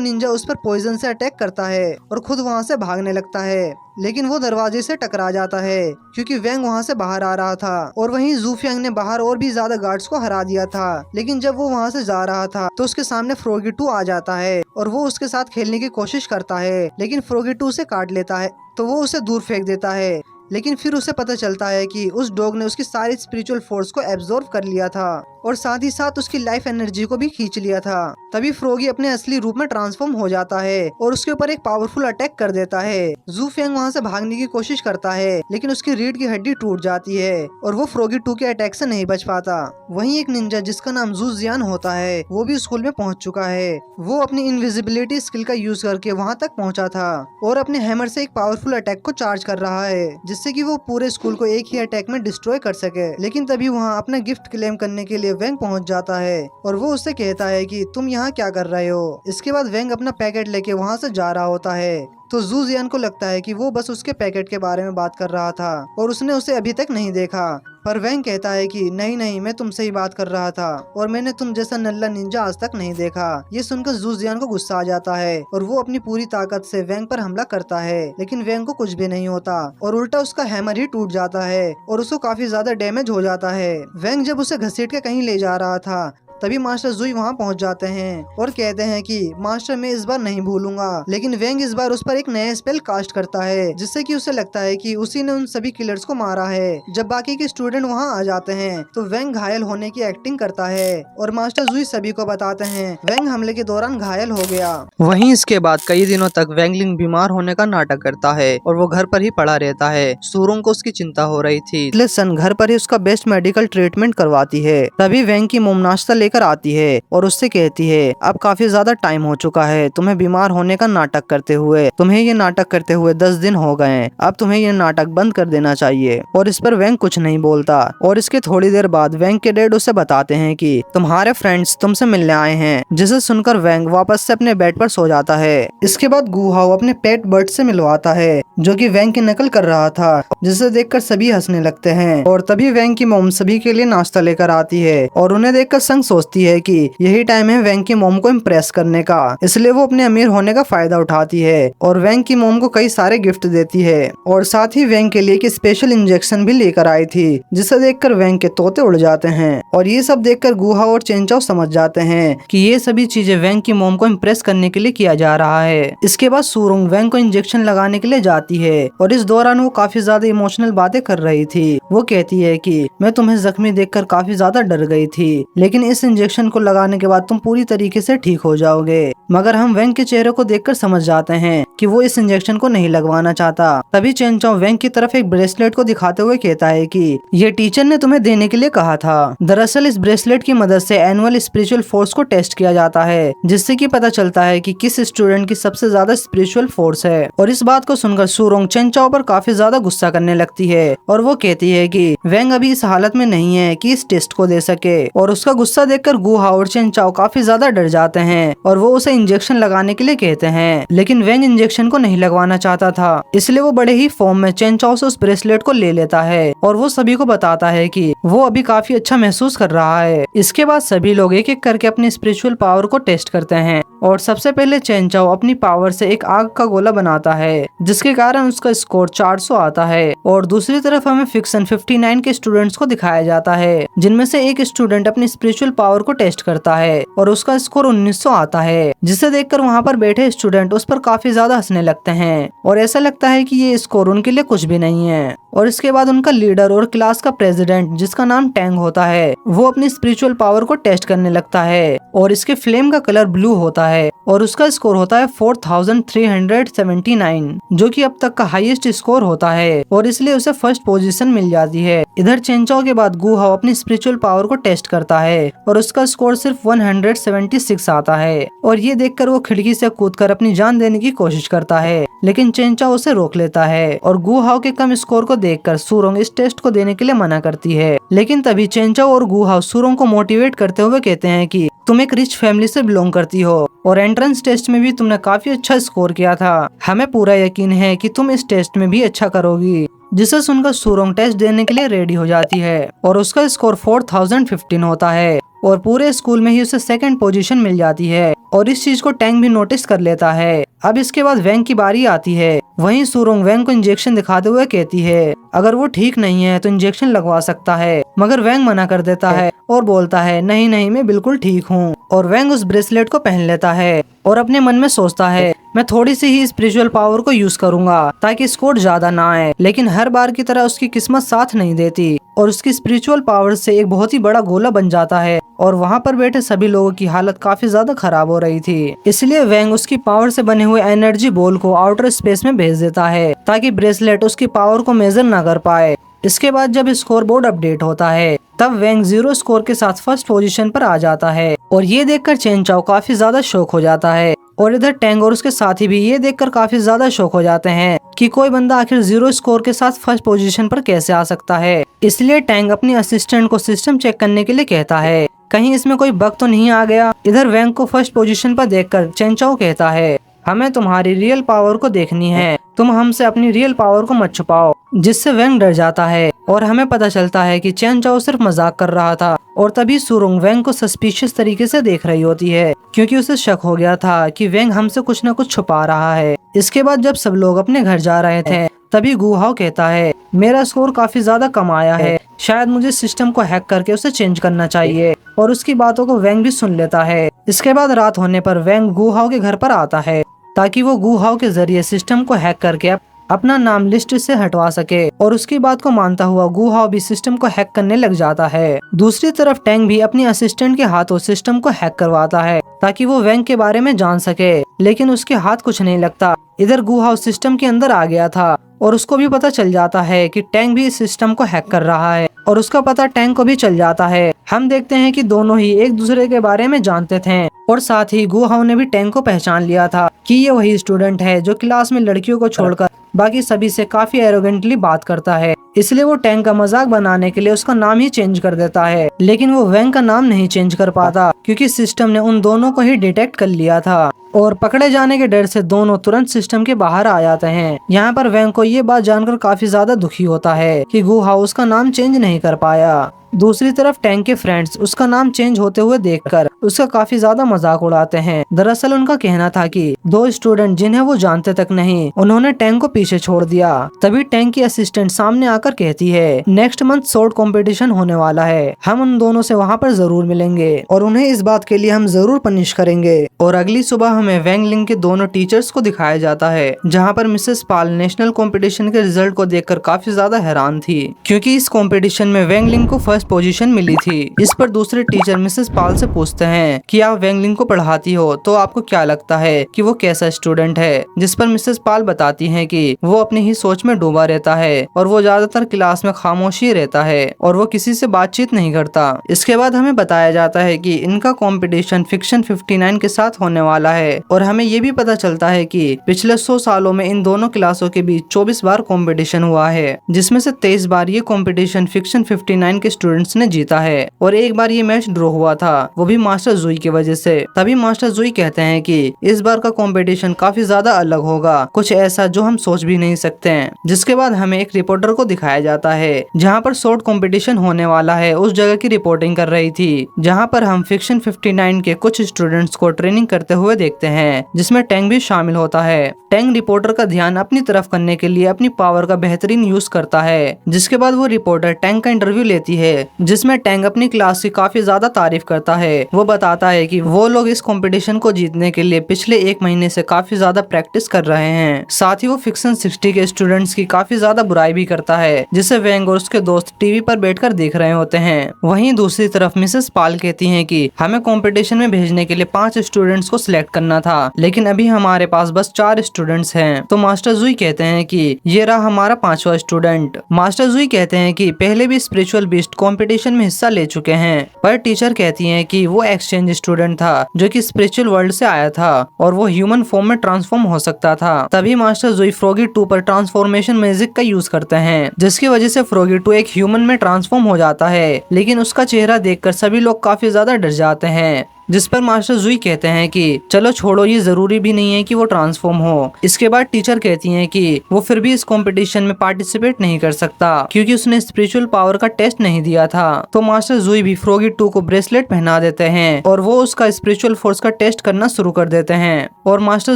निंजा उस पर पॉइजन से अटैक करता है और खुद वहाँ से भागने लगता है, लेकिन वो दरवाजे से टकरा जाता है क्योंकि वेंग वहाँ से बाहर आ रहा था। और वहीं जू फेंग ने बाहर और भी ज्यादा गार्ड्स को हरा दिया था, लेकिन जब वो वहाँ से जा रहा था तो उसके सामने फ्रोगी 2 आ जाता है और वो उसके साथ खेलने की कोशिश करता है, लेकिन फ्रोगी 2 उसे काट लेता है तो वो उसे दूर फेंक देता है। लेकिन फिर उसे पता चलता है कि उस डॉग ने उसकी सारी स्पिरिचुअल फोर्स को एब्जॉर्ब कर लिया था और साथ ही साथ उसकी लाइफ एनर्जी को भी खींच लिया था। तभी फ्रोगी अपने असली रूप में ट्रांसफॉर्म हो जाता है और उसके ऊपर एक पावरफुल अटैक कर देता है। जू फेंग वहाँ से भागने की कोशिश करता है, लेकिन उसकी रीढ़ की हड्डी टूट जाती है और वो फ्रोगी 2 के अटैक से नहीं बच पाता। वहीं एक निंजा जिसका नाम जू जियान होता है वो भी स्कूल में पहुँच चुका है। वो अपनी इनविजिबिलिटी स्किल का यूज करके वहाँ तक पहुँचा था और अपने हैमर से एक पावरफुल अटैक को चार्ज कर रहा है जिससे कि वो पूरे स्कूल को एक ही अटैक में डिस्ट्रॉय कर सके। लेकिन तभी वहाँ अपना गिफ्ट क्लेम करने के लिए वेंग पहुंच जाता है और वो उससे कहता है कि तुम यहाँ क्या कर रहे हो। इसके बाद वेंग अपना पैकेट लेके वहाँ से जा रहा होता है तो जू जियान को लगता है कि वो बस उसके पैकेट के बारे में बात कर रहा था और उसने उसे अभी तक नहीं देखा। पर वेंग कहता है कि नहीं नहीं, मैं तुमसे ही बात कर रहा था और मैंने तुम जैसा नल्ला निंजा आज तक नहीं देखा। ये सुनकर जू जियान को गुस्सा आ जाता है और वो अपनी पूरी ताकत से वेंग पर हमला करता है, लेकिन वेंग को कुछ भी नहीं होता और उल्टा उसका हैमर ही टूट जाता है और उसको काफी ज्यादा डैमेज हो जाता है। वेंग जब उसे घसीट के कहीं ले जा रहा था तभी मास्टर जुई वहाँ पहुँच जाते हैं और कहते हैं कि मास्टर मैं इस बार नहीं भूलूंगा। लेकिन वेंग इस बार उस पर एक नया स्पेल कास्ट करता है जिससे कि उसे लगता है कि उसी ने उन सभी किलर्स को मारा है। जब बाकी के स्टूडेंट वहाँ आ जाते हैं तो वेंग घायल होने की एक्टिंग करता है और मास्टर जुई सभी को बताते हैं वेंग हमले के दौरान घायल हो गया। वहीं इसके बाद कई दिनों तक वेंगलिंग बीमार होने का नाटक करता है और वो घर पर ही पड़ा रहता है। सुरोंग को उसकी चिंता हो रही थी, इसलिए सन घर पर ही उसका बेस्ट मेडिकल ट्रीटमेंट करवाती है। तभी वेंग की मोम नाश्ता लेकर आती है और उससे कहती है अब काफी ज्यादा टाइम हो चुका है तुम्हें बीमार होने का नाटक करते हुए, तुम्हें ये नाटक करते हुए 10 दिन हो गए, अब तुम्हें ये नाटक बंद कर देना चाहिए। और इस पर वैंग कुछ नहीं बोलता और इसके थोड़ी देर बाद वैंग के डैड उसे बताते हैं कि तुम्हारे फ्रेंड्स तुमसे मिलने आए हैं, जिसे सुनकर वैंग वापस से अपने बेड पर सो जाता है। इसके बाद गू हाउ अपने पेट बर्ड से मिलवाता है जो कि वैंग की नकल कर रहा था, जिसे देखकर सभी हंसने लगते हैं। और तभी वैंग की मॉम सभी के लिए नाश्ता लेकर आती है और उन्हें देखकर संग सोचती है कि यही टाइम है वैंग की मॉम को इम्प्रेस करने का, इसलिए वो अपने अमीर होने का फायदा उठाती है और वैंग की मॉम को कई सारे गिफ्ट देती है और साथ ही वैंग के लिए एक स्पेशल इंजेक्शन भी लेकर आई थी, जिसे देखकर वैंग के तोते उड़ जाते हैं। और ये सब देखकर गू हाउ और चेन चाओ समझ जाते हैं कि ये सभी चीजें वैंग की मॉम को इम्प्रेस करने के लिए किया जा रहा है। इसके बाद सूरोंग वैंग को इंजेक्शन लगाने के लिए जाती है और इस दौरान वो काफी ज्यादा इमोशनल बातें कर रही थी। वो कहती है कि मैं तुम्हें जख्मी देखकर काफी ज्यादा डर गई थी, लेकिन इस इंजेक्शन को लगाने के बाद तुम पूरी तरीके से ठीक हो जाओगे। मगर हम वैंग के चेहरे को देखकर समझ जाते हैं कि वो इस इंजेक्शन को नहीं लगवाना चाहता। तभी चेन चाओ वैंग की तरफ एक ब्रेसलेट को दिखाते हुए कहता है कि ये टीचर ने तुम्हें देने के लिए कहा था। दरअसल इस ब्रेसलेट की मदद से एनुअल स्पिरिचुअल फोर्स को टेस्ट किया जाता है, जिससे कि पता चलता है कि किस स्टूडेंट की सबसे ज्यादा स्पिरिचुअल फोर्स है। और इस बात को सुनकर सूरोंग चेन चाओ पर काफी ज्यादा गुस्सा करने लगती है और वो कहती है कि वैंग अभी इस हालत में नहीं है कि इस टेस्ट को दे सके। और उसका गुस्सा देखकर गू हाउ और चेन चाओ काफी ज्यादा डर जाते हैं और वो उसे इंजेक्शन लगाने के लिए कहते हैं, लेकिन वैंग इंजेक्शन को नहीं लगवाना चाहता था, इसलिए वो बड़े ही फॉर्म में चेन चाओ से उस ब्रेसलेट को ले लेता है और वो सभी को बताता है कि वो अभी काफी अच्छा महसूस कर रहा है। इसके बाद सभी लोग एक एक करके अपनी स्पिरिचुअल पावर को टेस्ट करते हैं और सबसे पहले चेन चाओ अपनी पावर से एक आग का गोला बनाता है, जिसके कारण उसका स्कोर 400 आता है। और दूसरी तरफ हमें फिक्सन 59 के स्टूडेंट्स को दिखाया जाता है, जिनमें से एक स्टूडेंट अपनी स्पिरिचुअल पावर को टेस्ट करता है और उसका स्कोर 1900 आता है, जिसे देखकर वहाँ पर बैठे स्टूडेंट उस पर काफी ज्यादा हंसने लगते हैं और ऐसा लगता है कि ये स्कोर उनके लिए कुछ भी नहीं है। और इसके बाद उनका लीडर और क्लास का प्रेसिडेंट, जिसका नाम टैंग होता है, वो अपनी स्पिरिचुअल पावर को टेस्ट करने लगता है और इसके फ्लेम का कलर ब्लू होता है और उसका स्कोर होता है 4379, जो कि अब तक का हाईएस्ट स्कोर होता है और इसलिए उसे फर्स्ट पोजीशन मिल जाती है। इधर चेन चाओ के बाद गू हाउ अपनी स्पिरिचुअल पावर को टेस्ट करता है और उसका स्कोर सिर्फ 176 आता है और ये देखकर वो खिड़की से कूदकर अपनी जान देने की कोशिश करता है, लेकिन चेन चाओ उसे रोक लेता है और गू हाउ के कम स्कोर को देखकर सूरोंग इस टेस्ट को देने के लिए मना करती है। लेकिन तभी चेन चाओ और गू हाउ सूरोंग को मोटिवेट करते हुए कहते हैं कि तुम एक रिच फैमिली से बिलोंग करती हो और एंट्रेंस टेस्ट में भी तुमने काफी अच्छा स्कोर किया था, हमें पूरा यकीन है कि तुम इस टेस्ट में भी अच्छा करोगी। जिसे सुनकर सूरोंग टेस्ट देने के लिए रेडी हो जाती है और उसका स्कोर 4015 होता है और पूरे स्कूल में ही उसे सेकंड पोजीशन मिल जाती है और इस चीज को टैंग भी नोटिस कर लेता है। अब इसके बाद वैंग की बारी आती है। वहीं सूरोंग वैंग को इंजेक्शन दिखाते हुए कहती है अगर वो ठीक नहीं है तो इंजेक्शन लगवा सकता है, मगर वैंग मना कर देता है और बोलता है नहीं नहीं मैं बिल्कुल ठीक हूँ। और वैंग उस ब्रेसलेट को पहन लेता है और अपने मन में सोचता है मैं थोड़ी सी ही स्पिरिचुअल पावर को यूज करूंगा ताकि स्कोर ज्यादा ना आए, लेकिन हर बार की तरह उसकी किस्मत साथ नहीं देती और उसकी स्पिरिचुअल पावर से एक बहुत ही बड़ा गोला बन जाता है और वहाँ पर बैठे सभी लोगों की हालत काफी ज्यादा खराब हो रही थी। इसलिए वैंग उसकी पावर से बने हुए एनर्जी बॉल को आउटर स्पेस में भेज देता है ताकि ब्रेसलेट उसकी पावर को मेजर न कर पाए। इसके बाद जब स्कोर बोर्ड अपडेट होता है तब वैंग 0 स्कोर के साथ फर्स्ट पोजीशन पर आ जाता है और ये देखकर चेन चाओ काफी ज्यादा शॉक हो जाता है और इधर टैंग और उसके साथी भी ये देखकर काफी ज्यादा शॉक हो जाते हैं कि कोई बंदा आखिर 0 स्कोर के साथ फर्स्ट पोजीशन पर कैसे आ सकता है। इसलिए टैंग अपनी असिस्टेंट को सिस्टम चेक करने के लिए कहता है कहीं इसमें कोई बग तो नहीं आ गया। इधर वैंग को फर्स्ट पोजीशन पर देखकर चेन चाओ कहता है हमें तुम्हारी रियल पावर को देखनी है, तुम हमसे अपनी रियल पावर को मत छुपाओ, जिससे वैंग डर जाता है और हमें पता चलता है कि चेन चाओ सिर्फ मजाक कर रहा था। और तभी सूरोंग वैंग को सस्पिशियस तरीके से देख रही होती है क्योंकि उसे शक हो गया था कि वैंग हमसे कुछ न कुछ छुपा रहा है। इसके बाद जब सब लोग अपने घर जा रहे थे तभी गू हाउ कहता है मेरा स्कोर काफी ज्यादा कम आया है, शायद मुझे सिस्टम को हैक करके उसे चेंज करना चाहिए। और उसकी बातों को वैंग भी सुन लेता है। इसके बाद रात होने पर वैंग गू हाउ के घर पर आता है ताकि वो गू हाउ के जरिए सिस्टम को हैक करके अपना नाम लिस्ट से हटवा सके और उसकी बात को मानता हुआ गू हाउ भी सिस्टम को हैक करने लग जाता है। दूसरी तरफ टैंग भी अपनी असिस्टेंट के हाथों सिस्टम को हैक करवाता है ताकि वो वैंग के बारे में जान सके, लेकिन उसके हाथ कुछ नहीं लगता। इधर गू हाउ सिस्टम के अंदर आ गया था और उसको भी पता चल जाता है कि टैंग भी इस सिस्टम को हैक कर रहा है और उसका पता टैंक को भी चल जाता है। हम देखते हैं कि दोनों ही एक दूसरे के बारे में जानते थे और साथ ही गु हाउ ने भी टैंक को पहचान लिया था कि ये वही स्टूडेंट है जो क्लास में लड़कियों को छोड़कर बाकी सभी से काफी एरोगेंटली बात करता है। इसलिए वो टैंक का मजाक बनाने के लिए उसका नाम ही चेंज कर देता है, लेकिन वो वैंग का नाम नहीं चेंज कर पाता क्योंकि सिस्टम ने उन दोनों को ही डिटेक्ट कर लिया था और पकड़े जाने के डर से दोनों तुरंत सिस्टम के बाहर आ जाते हैं। यहाँ पर वैंग को ये बात जानकर काफी ज्यादा दुखी होता है कि गु हाउ उसका नाम चेंज नहीं कर पाया। दूसरी तरफ टैंक के फ्रेंड्स उसका नाम चेंज होते हुए देखकर उसका काफी ज्यादा मजाक उड़ाते हैं। दरअसल उनका कहना था कि दो स्टूडेंट जिन्हें वो जानते तक नहीं, उन्होंने टैंक को पीछे छोड़ दिया। तभी टैंक की असिस्टेंट सामने आकर कहती है नेक्स्ट मंथ स्वॉर्ड कंपटीशन होने वाला है, हम उन दोनों से वहाँ पर जरूर मिलेंगे और उन्हें इस बात के लिए हम जरूर पनिश करेंगे। और अगली सुबह हमें वैंग लिंग के दोनों टीचर्स को दिखाया जाता है, जहाँ पर मिसेस पाल नेशनल कंपटीशन के रिजल्ट को देखकर काफी ज्यादा हैरान थी क्योंकि इस कंपटीशन में वैंग लिंग को फर्स्ट पोजीशन मिली थी। इस पर दूसरे टीचर मिसेस पाल से पूछते हैं कि आप वैंग लिंग को पढ़ाती हो तो आपको क्या लगता है कि वो कैसा स्टूडेंट है, जिस पर मिसेस पाल बताती हैं कि वो अपनी ही सोच में डूबा रहता है और वो ज्यादातर क्लास में खामोशी रहता है और वो किसी से बातचीत नहीं करता। इसके बाद हमें बताया जाता है कि इनका कंपटीशन फिक्शन 59 के साथ होने वाला है और हमें ये भी पता चलता है कि पिछले 100 सालों में इन दोनों क्लासों के बीच 24 बार कंपटीशन हुआ है, जिसमें से 23 बार ये कंपटीशन फिक्शन 59 के स्टूडेंट्स ने जीता है और एक बार ये मैच ड्रॉ हुआ था, वो भी मास्टर जुई की वजह से। तभी मास्टर जुई कहते हैं कि इस बार का कंपटीशन काफी ज्यादा अलग होगा, कुछ ऐसा जो हम सोच भी नहीं सकते हैं। जिसके बाद हमें एक रिपोर्टर को दिखाया जाता है जहाँ पर शॉर्ट कंपटीशन होने वाला है उस जगह की रिपोर्टिंग कर रही थी, जहाँ पर हम फिक्शन 59 के कुछ स्टूडेंट्स को ट्रेनिंग करते हुए देखते हैं, जिसमें टैंग भी शामिल होता है। टैंग रिपोर्टर का ध्यान अपनी तरफ करने के लिए अपनी पावर का बेहतरीन यूज करता है। जिसके बाद वो रिपोर्टर टैंग का इंटरव्यू लेती है, जिसमें टैंग अपनी क्लास की काफी ज्यादा तारीफ करता है। वो बताता है कि वो लोग इस कंपटीशन को जीतने के लिए पिछले 1 महीने से काफी ज्यादा प्रैक्टिस कर रहे हैं। साथ ही वो फिक्शन 60 के स्टूडेंट्स की काफी ज्यादा बुराई भी करता है, जिसे वैंग और उसके दोस्त टीवी पर बैठकर देख रहे होते हैं। वहीं दूसरी तरफ मिसेस पाल कहती हैं कि हमें कंपटीशन में भेजने के लिए 5 स्टूडेंट्स को सिलेक्ट करना था, लेकिन अभी हमारे पास बस 4 स्टूडेंट्स हैं। तो मास्टर जुई कहते हैं कि ये रहा हमारा 5वां स्टूडेंट। मास्टर जुई कहते हैं कि पहले भी स्पिरिचुअल बीस्ट कंपटीशन में हिस्सा ले चुके हैं, पर टीचर कहती हैं कि वो एक्सचेंज स्टूडेंट था जो कि स्पिरिचुअल वर्ल्ड से आया था और वो ह्यूमन फॉर्म में ट्रांसफॉर्म हो सकता था। तभी मास्टर जुई फ्रॉगी 2 पर ट्रांसफॉर्मेशन मैजिक का यूज करते हैं, जिसकी वजह से फ्रॉगी 2 एक ह्यूमन में ट्रांसफॉर्म हो जाता है, लेकिन उसका चेहरा देखकर सभी लोग काफी ज्यादा डर जाते हैं। जिस पर मास्टर जुई कहते हैं कि चलो छोड़ो, ये जरूरी भी नहीं है कि वो ट्रांसफॉर्म हो। इसके बाद टीचर कहती हैं कि वो फिर भी इस कंपटीशन में पार्टिसिपेट नहीं कर सकता क्योंकि उसने स्पिरिचुअल पावर का टेस्ट नहीं दिया था। तो मास्टर जुई भी फ्रॉगी 2 को ब्रेसलेट पहना देते हैं और वो उसका स्पिरिचुअल फोर्स का टेस्ट करना शुरू कर देते हैं। और मास्टर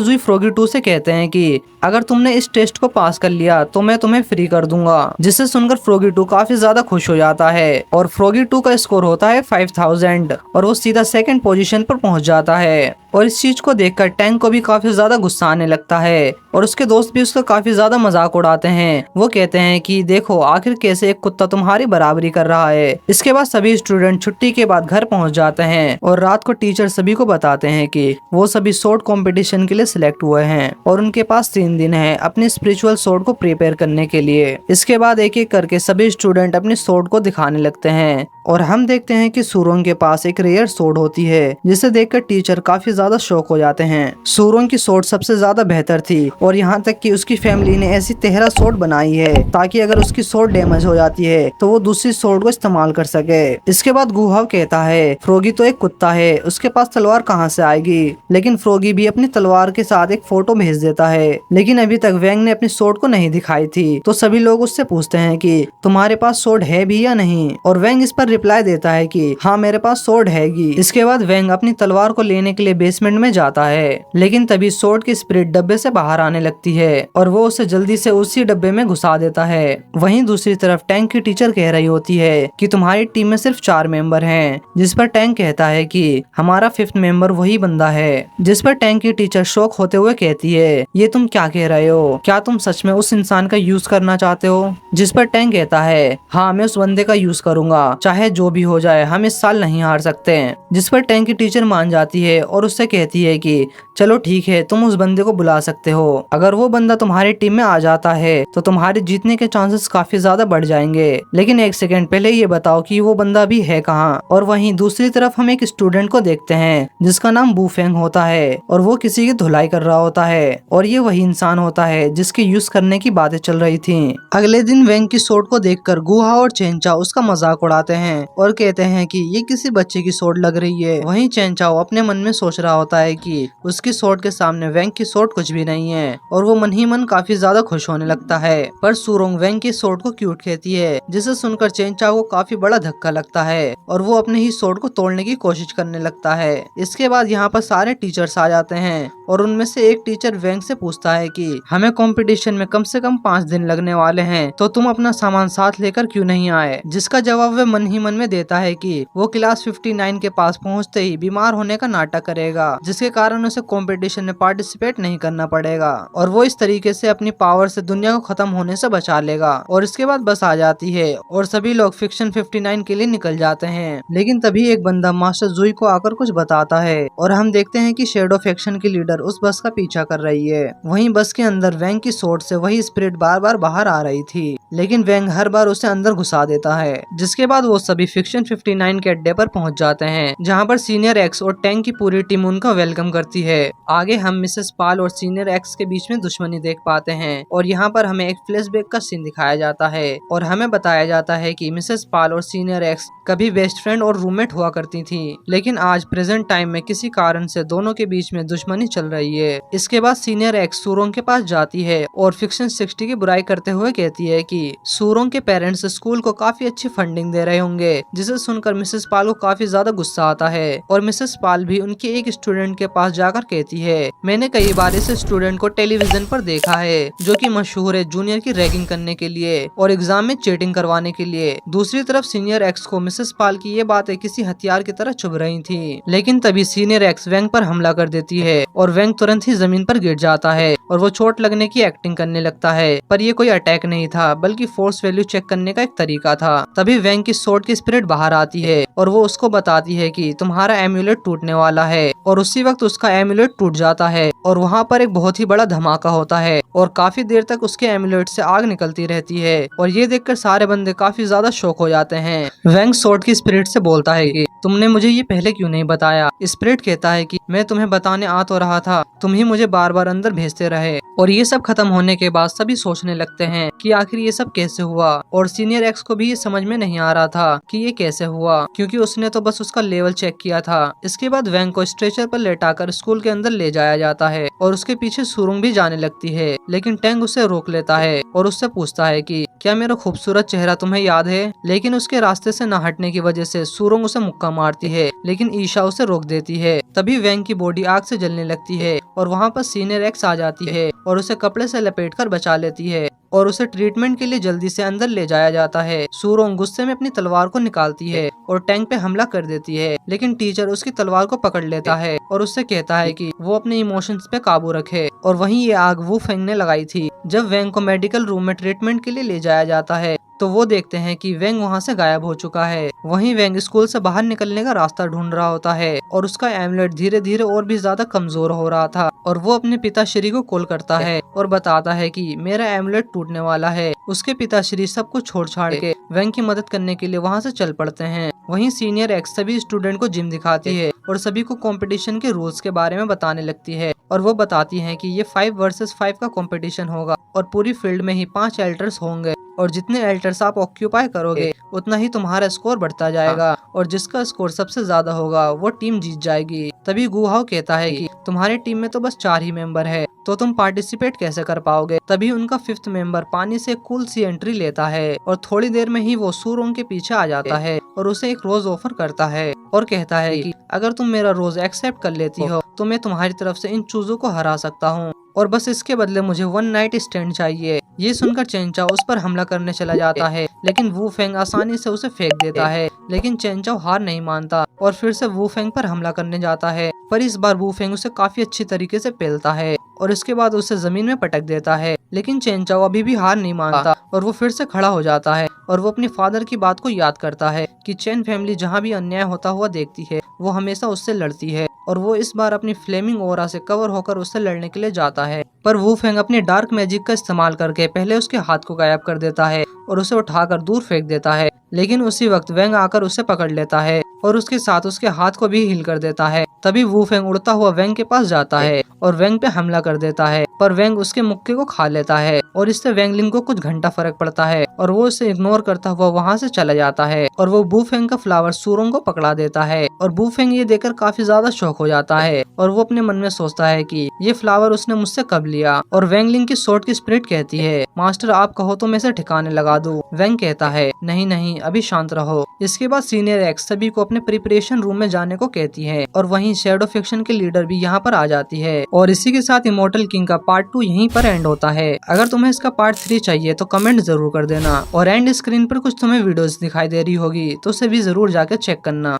जुई फ्रॉगी 2 से कहते हैं कि अगर तुमने इस टेस्ट को पास कर लिया तो मैं तुम्हें फ्री कर दूंगा। जिसे सुनकर फ्रॉगी 2 काफी ज्यादा खुश हो जाता है और फ्रॉगी 2 का स्कोर होता है 5000 और वो सीधा सेकंड पोजीशन पर पहुंच जाता है। और इस चीज को देखकर टैंक को भी काफी ज्यादा गुस्सा आने लगता है और उसके दोस्त भी उसका काफी ज्यादा मजाक उड़ाते हैं। वो कहते हैं कि देखो आखिर कैसे एक कुत्ता तुम्हारी बराबरी कर रहा है। इसके बाद सभी स्टूडेंट छुट्टी के बाद घर पहुंच जाते हैं और रात को टीचर सभी को बताते हैं कि वो सभी स्वॉर्ड कंपटीशन के लिए सिलेक्ट हुए हैं और उनके पास 3 दिन है अपने स्पिरिचुअल स्वॉर्ड को प्रिपेयर करने के लिए। इसके बाद एक एक करके सभी स्टूडेंट अपने स्वॉर्ड को दिखाने लगते हैं और हम देखते हैं कि सूरोंग के पास एक रेयर स्वॉर्ड होती है, जिसे देखकर टीचर काफी ज्यादा शौक हो जाते हैं। सूरोंग की स्वॉर्ड सबसे ज्यादा बेहतर थी और यहाँ तक कि उसकी फैमिली ने ऐसी 13 स्वॉर्ड बनाई है ताकि अगर उसकी स्वॉर्ड डैमेज हो जाती है तो वो दूसरी स्वॉर्ड को इस्तेमाल कर सके। इसके बाद गु हाउ कहता है फ्रॉगी तो एक कुत्ता है, उसके पास तलवार कहाँ से आएगी। लेकिन फ्रॉगी भी अपनी तलवार के साथ एक फोटो भेज देता है, लेकिन अभी तक वैंग ने अपनी स्वॉर्ड को नहीं दिखाई थी। तो सभी लोग उससे पूछते हैं कि तुम्हारे पास स्वॉर्ड है भी या नहीं, और वैंग इस पर रिप्लाई देता है कि हाँ मेरे पास स्वॉर्ड हैगी। इसके बाद वैंग अपनी तलवार को लेने के लिए बेसमेंट में जाता है, लेकिन तभी स्वॉर्ड की स्पिरिट डब्बे से बाहर आने लगती है और वो उसे जल्दी से उसी डब्बे में घुसा देता है। वहीं दूसरी तरफ टैंक की टीचर कह रही होती है कि तुम्हारी टीम में सिर्फ 4 मेंबर हैं, जिस पर टैंक कहता है कि हमारा 5th मेंबर वही बंदा है। जिस पर टैंक की टीचर शॉक होते हुए कहती है ये तुम क्या कह रहे हो, क्या तुम सच में उस इंसान का यूज करना चाहते हो। जिस पर टैंक कहता है हाँ मैं उस बंदे का यूज करूंगा, चाहे चाहे जो भी हो जाए हम इस साल नहीं हार सकते। जिस पर टैंक की टीचर मान जाती है और उससे कहती है कि चलो ठीक है, तुम उस बंदे को बुला सकते हो। अगर वो बंदा तुम्हारी टीम में आ जाता है तो तुम्हारे जीतने के चांसेस काफी ज्यादा बढ़ जाएंगे। लेकिन एक सेकंड पहले ये बताओ कि वो बंदा भी है कहाँ। और वहीं दूसरी तरफ हम एक स्टूडेंट को देखते हैं जिसका नाम वूफेंग होता है और वो किसी की धुलाई कर रहा होता है और ये वही इंसान होता है जिसके यूज करने की बातें चल रही थी। अगले दिन वेंग की सोट को देखकर गुहा और चेंचाओ उसका मजाक उड़ाते हैं और कहते हैं कि ये किसी बच्चे की सोट लग रही है। वहीं चेंचाओ अपने मन में सोच रहा होता है कि उसकी सोट के सामने वेंग की सोट कुछ भी नहीं है और वो मन ही मन काफी ज्यादा खुश होने लगता है। पर सूरोंग वेंग की सोट को क्यूट कहती है, जिसे सुनकर चेंचाओ को काफी बड़ा धक्का लगता है और वो अपने ही सोट को तोड़ने की कोशिश करने लगता है। इसके बाद यहाँ पर सारे टीचर्स आ जाते हैं और उनमें से एक टीचर वेंग से पूछता है कि हमें कंपटीशन में कम से कम 5 दिन लगने वाले हैं, तो तुम अपना सामान साथ लेकर क्यों नहीं आए। जिसका जवाब वे मन ही मन में देता है कि वो क्लास 59 के पास पहुंचते ही बीमार होने का नाटक करेगा, जिसके कारण उसे कंपटीशन में पार्टिसिपेट नहीं करना पड़ेगा और वो इस तरीके से अपनी पावर से दुनिया को खत्म होने से बचा लेगा। और इसके बाद बस आ जाती है और सभी लोग फिक्शन 59 के लिए निकल जाते हैं। लेकिन तभी एक बंदा मास्टर जुई को आकर कुछ बताता है और हम देखते हैं कि शैडो फैक्शन की लीडर उस बस का पीछा कर रही है। वहीं बस के अंदर वेंग की सोट से वही स्पिरिट बार बार बाहर आ रही थी, लेकिन वेंग हर बार उसे अंदर घुसा देता है। जिसके बाद वो सभी फिक्शन 59 के अड्डे पर पहुंच जाते हैं, जहां पर सीनियर एक्स और टैंक की पूरी टीम उनका वेलकम करती है। आगे हम मिसेस पाल और सीनियर एक्स के बीच में दुश्मनी देख पाते हैं और यहाँ पर हमें एक फ्लैशबैक का सीन दिखाया जाता है और हमें बताया जाता है कि मिसेस पाल और सीनियर एक्स कभी बेस्ट फ्रेंड और रूममेट हुआ करती थी, लेकिन आज प्रेजेंट टाइम में किसी कारण से दोनों के बीच में दुश्मनी चल रही है। इसके बाद सीनियर एक्स सूरोंग के पास जाती है और फिक्शन 60 की बुराई करते हुए कहती है कि सूरोंग के पेरेंट्स स्कूल को काफी अच्छी फंडिंग दे रहे होंगे, जिसे सुनकर मिसेस पाल को काफी ज्यादा गुस्सा आता है और मिसेस पाल भी उनके एक स्टूडेंट के पास जाकर कहती है, मैंने कई बार इस स्टूडेंट को टेलीविजन पर देखा है जो कि मशहूर है जूनियर की रैगिंग करने के लिए और एग्जाम में चीटिंग करवाने के लिए। दूसरी तरफ सीनियर एक्स को मिसेस पाल की ये बातें किसी हथियार की तरह चुभ रही थी, लेकिन तभी सीनियर एक्स वेंग पर हमला कर देती है और वेंग तुरंत ही जमीन पर गिर जाता है और वो चोट लगने की एक्टिंग करने लगता है। पर ये कोई अटैक नहीं था, बल्कि फोर्स वैल्यू चेक करने का एक तरीका था। तभी वेंग की सोर्ड की स्पिरिट बाहर आती है और वो उसको बताती है कि तुम्हारा एम्यूलेट टूटने वाला है और उसी वक्त उसका एम्यूलेट टूट जाता है और वहाँ पर एक बहुत ही बड़ा धमाका होता है और काफी देर तक उसके एम्यूलेट से आग निकलती रहती है और ये देखकर सारे बंदे काफी ज्यादा शॉक हो जाते हैं। वेंग सोर्ड की स्पिरिट से बोलता है कि तुमने मुझे ये पहले क्यों नहीं बताया। स्पिरिट कहता है कि मैं तुम्हें बताने आ तो रहा था, तुम ही मुझे बार बार अंदर भेजते रहे। और ये सब खत्म होने के बाद सभी सोचने लगते हैं कि आखिर ये सब कैसे हुआ और सीनियर एक्स को भी ये समझ में नहीं आ रहा था कि ये कैसे हुआ, क्योंकि उसने तो बस उसका लेवल चेक किया था। इसके बाद वेंग को स्ट्रेचर पर लेटाकर स्कूल के अंदर ले जाया जाता है और उसके पीछे सूरोंग भी जाने लगती है, लेकिन टैंग उसे रोक लेता है और उससे पूछता है कि क्या मेरा खूबसूरत चेहरा तुम्हें याद है। लेकिन उसके रास्ते से न हटने की वजह से सूरोंग उसे मुक्का मारती है, लेकिन ईशा उसे रोक देती है। तभी वेंग की बॉडी आग से जलने लगती है और वहाँ पर सीनियर एक्स आ जाती है और उसे कपड़े से लपेटकर बचा लेती है और उसे ट्रीटमेंट के लिए जल्दी से अंदर ले जाया जाता है। सूरोंग गुस्से में अपनी तलवार को निकालती है और टैंक पे हमला कर देती है, लेकिन टीचर उसकी तलवार को पकड़ लेता है और उससे कहता है कि वो अपने इमोशंस पे काबू रखे। और वहीं ये आग वू फेंग ने लगाई थी। जब वेंग को मेडिकल रूम में ट्रीटमेंट के लिए ले जाया जाता है तो वो देखते हैं कि वेंग वहाँ से गायब हो चुका है। वहीं वेंग स्कूल से बाहर निकलने का रास्ता ढूंढ रहा होता है और उसका एमुलेट धीरे धीरे और भी ज्यादा कमजोर हो रहा था और वो अपने पिताश्री को कॉल करता है और बताता है कि मेरा एमुलेट टूटने वाला है। उसके पिताश्री सब कुछ छोड़ छाड़ के वेंग की मदद करने के लिए वहाँ से चल पड़ते हैं। वहीं सीनियर एक्स सभी स्टूडेंट को जिम दिखाती है और सभी को कंपटीशन के रूल्स के बारे में बताने लगती है और वो बताती है कि ये 5 वर्सेस 5 का कंपटीशन होगा और पूरी फील्ड में ही 5 एल्टर्स होंगे और जितने एल्टर्स आप ऑक्यूपाई करोगे उतना ही तुम्हारा स्कोर बढ़ता जाएगा और जिसका स्कोर सबसे ज्यादा होगा वो टीम जीत जाएगी। तभी गुहाओ कहता है कि तुम्हारी टीम में तो बस 4 ही मेंबर है, तो तुम पार्टिसिपेट कैसे कर पाओगे। तभी उनका 5th मेंबर पानी से कूल सी एंट्री लेता है और थोड़ी देर में ही वो सूरोंग के पीछे आ जाता है और उसे एक रोज ऑफर करता है और कहता है कि अगर तुम मेरा रोज एक्सेप्ट कर लेती हो तो मैं तुम्हारी तरफ से इन चूजों को हरा सकता हूँ और बस इसके बदले मुझे 1 नाइट स्टैंड चाहिए। ये सुनकर चेंचाओ उस पर हमला करने चला जाता है, लेकिन वू फेंग आसानी से उसे फेंक देता है। लेकिन चेंचाओ हार नहीं मानता और फिर से वू फेंग पर हमला करने जाता है, पर इस बार वू फेंग उसे काफी अच्छी तरीके से पेलता है और इसके बाद उसे जमीन में पटक देता है। लेकिन चेंचाओ अभी भी हार नहीं मानता और वो फिर से खड़ा हो जाता है और वो अपने फादर की बात को याद करता है कि चेन फैमिली जहाँ भी अन्याय होता हुआ देखती है वो हमेशा उससे लड़ती है, और वो इस बार अपनी फ्लेमिंग ओरा से कवर होकर उससे लड़ने के लिए जाता है। पर वू फेंग अपनी डार्क मैजिक का इस्तेमाल करके पहले उसके हाथ को गायब कर देता है और उसे उठाकर दूर फेंक देता है। लेकिन उसी वक्त वेंग आकर उसे पकड़ लेता है और उसके साथ उसके हाथ को भी हील कर देता है। तभी वू फेंग उड़ता हुआ वेंग के पास जाता है और वेंग पे हमला कर देता है, पर वेंग उसके मुक्के को खा लेता है और इससे वेंगलिंग को कुछ घंटा फर्क पड़ता है और वो उसे इग्नोर करता हुआ वहाँ से चला जाता है। और वो बू फेंग का फ्लावर सूरोंग को पकड़ा देता है और बू फेंग ये देखकर काफी ज्यादा शॉक हो जाता है और वो अपने मन में सोचता है कि ये फ्लावर उसने मुझसे कब लिया। और वेंगलिंग की सोर्ड की स्पिरिट कहती है, मास्टर आप कहो तो मैं इसे ठिकाने लगा दूं। वेंग कहता है, नहीं नहीं अभी शांत रहो। इसके बाद सीनियर एक्स सभी को अपने प्रिपरेशन रूम में जाने को कहती है और वहीं शैडो फिक्शन के लीडर भी यहाँ पर आ जाती है। और इसी के साथ इमोर्टल किंग का पार्ट 2 यहीं पर एंड होता है। अगर तुम्हें इसका पार्ट 3 चाहिए तो कमेंट जरूर कर देना और एंड स्क्रीन पर कुछ तुम्हें वीडियोस दिखाई दे रही होगी तो उसे भी जरूर जाकर चेक करना।